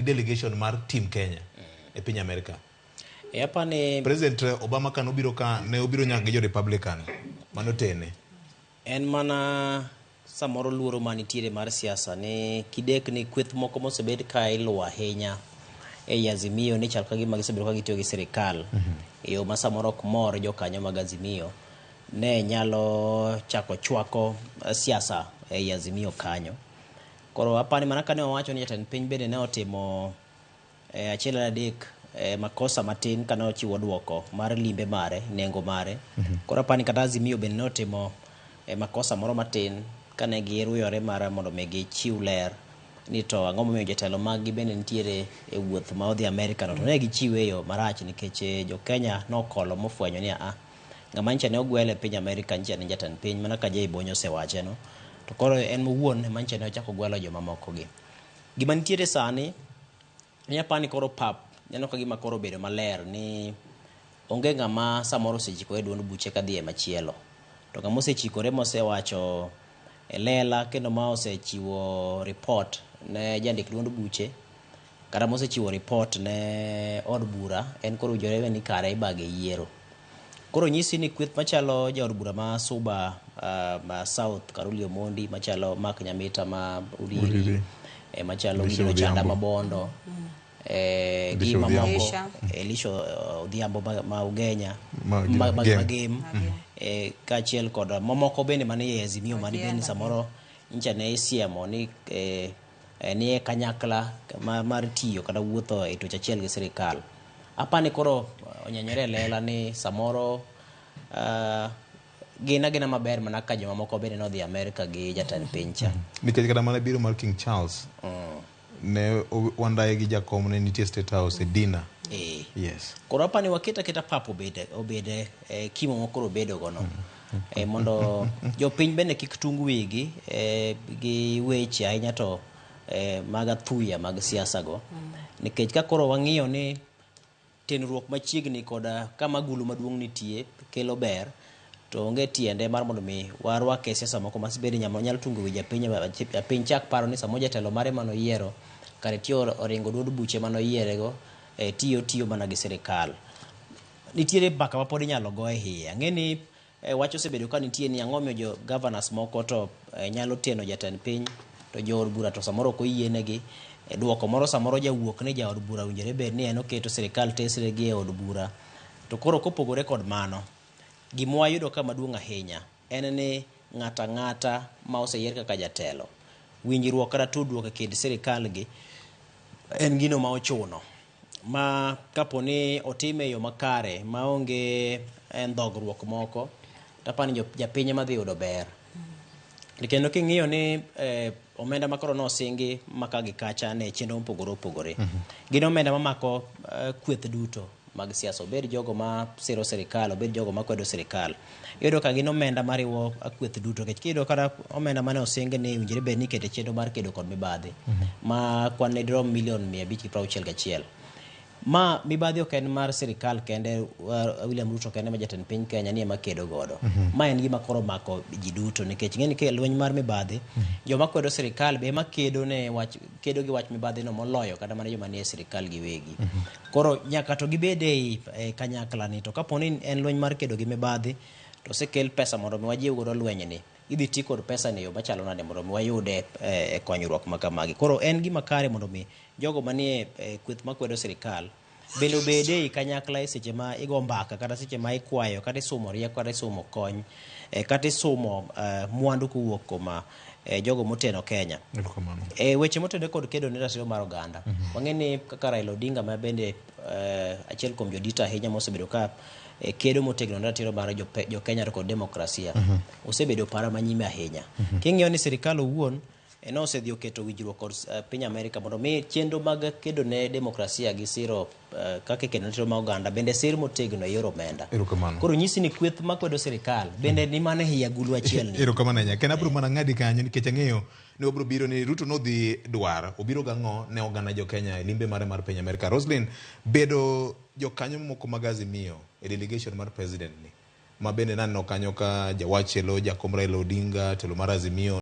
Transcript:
delegation mar team Kenya e piny America. Hapa ni President Obama kan obiro ka ne obiro nyaka gi jo Republican manotene. En mana samoro luoro manitiere mar siasa ne kidek ni kweth moko mosebed ka iluwo ahinya e Azimio ni chal ka gima gisebedo ka gitiyo gi sirikal e yo ma samoro ok mor jokanyo mag Azimio ne nyalo chako chwako siasa e Azimio kanyo. Koro apani mana kane owacho ni jatend piny bende ne otimo achiel adek makosa matin kane ochiwo duoko mar limbe mare, nengo mare. Koro apani kata Azimio bende ne otimo makosa moro matin kane giruyore mar mondo mi chiw ler ni to ang'o momiyo jatelo mag gi bende nitiere e wuoth ma odhi Amerika no to ne gichiwe yo marach nikech jo Kenya nokolo mofwenyo ni ng'ama ncha ne ogwele piny Amerika ncha ne jatend piny mana ka Jay Bonyo osewache no to koro en wuon mancha ne ochako gwelo joma moko gi. Gima nitiere sani nyapani koro pap neno ka gima koro bedo maler ni onge ng'ama samoro osechikore duond buche kadhi e machielo to ng'ama osechikore mosewacho lela kendo ma osechiwo report ne jandik duond buche kata mosechiwo report ne od bura en koro ujore ni kare ibage yiero. Koro nyisi ni kweth machalo jaod bura ma Suba ma South Karuli Omondi machalo Mark Nyamita ma Uriri machalo Gideon Chanda Mabondo Gima Moko Elisha Odhiambo ma Ugenya Magem kachiel kod momoko bende mane Azimio mane bende samoro ncha ne isiemo ni ni kanyakla mar tiyo kada wuotho e tocha achiel gi sirikal. Apani koro onyanyore lela ni samoro gina maber mana ka joma moko bende no dhi Amerika gi jatend piny cha. Nikech kada mana biro mar King Charles ne wandaye gi jakom ne nitie State House e dinner. Yes. Koro apani waketa papo obede kimo mokoro bedo gono. Mondo jopiny bende kik tung wigi gi weche ahinya to mag athuya mag siasa go. Nikech ka koro wang'iyo ni tenruok machiegni koda kama gulu maduong' nitie kelo ber to onge tiende mar mondo mi warwake siasa moko masbedi nyalo tungo wija piny chak paro ni samo jatelo mare mano yiero kare tiyo oringo duond buche mano yiere go tiyo mana gi sirikal. Nitiere baka ma pod inyalo go e hiye. Ang'eni wacho sebedo ka nitie ni ang'o miyo jo governors moko to nyalo teno jatend piny to jo od bura to samoro ko yienegi duoko moro samoro jawuok ni jaod bura winjore bed ni en oketo sirikal tesre gi e od bura. To koro kopogore kod mano gima wayudo ka maduong' ahinya en ni ng'ata ma oseyier kaka jatelo winjruok kata tudruok e kind sirikal gi en gino ma ochuno ma kaponi otime yo makare maonge ndhogruok moko tapani japiny madhi yudo ber. Kendo king'iyo ni omenda makoro nosingi maka gi kacha ne chenro opogore gin omenda mamako kweth duto mag siasa, obed jogo ma siro sirikal, obed jogo ma kwedo sirikal. Iyudo ka gin omenda mariwo kweth duto kech kiyudo kada omenda mane osingi ni winjore bed ni kete chenro mar kedo kod mibadhi ma kwan ne drom milion 561. Ma mibadhi ok en mar sirikal kende William Ruto kende ma jatend piny Kenya ni ema kedo godo. Ma en gima koro mako ji duto nikech ng'eni ke lweny mar mibadhi joma kwedo sirikal be ema kedo gi wach mibadhi no moloyo kada mana joma nie sirikal giwegi. Koro nyaka to gibede e kanyakla ni to kaponi en lweny mar kedo gi mibadhi to sekel pesa mondo mi wajiw godo lweny ni idhi ti kod pesa ni yo machalo nade mondo mi wayude konyruok makamagi. Koro en gima kare mondo mi jogo manie kweth makwedo sirikal bende obede kanyakla e seche ma igo mbaka kata seche ma ikwayo kata isumo rieko kata isumo kony kata isumo mwandu kowuok kuma jogo moteno Kenya. Weche motene kod kedo ne ratiro mar oganda. Wang'eni kaka Raila Odinga ma bende achiel kuom jodita ahinya mosebedo ka kedo motegno ne ratiro mar jo Kenya kod demokrasia osebedo para manyime ahinya. King'iyo ni sirikal owuon eno osedhi oketo winjruok kod piny Amerika mondo mi chenro mag kedo ne demokrasia gi siro kaka kedo ne ma oganda bende sir motegno e yor omenda. Koro nyisi ni kweth makwedo sirikal bende ni mane hiya gulu achiel ni. Erokamano nya. Ken abro mana ng'adi kanyo nikech ang'eyo ne obro biro ni Ruto no dhi dwar obiro gang'o ne oganda jo Kenya e limbe mare mar piny Amerika. Roslyn bedo jo kanyo moko mag Azimio e delegation mar president ni ma bende nanno kanyo ka jawachelo jakom Raila Odinga telo mar Azimio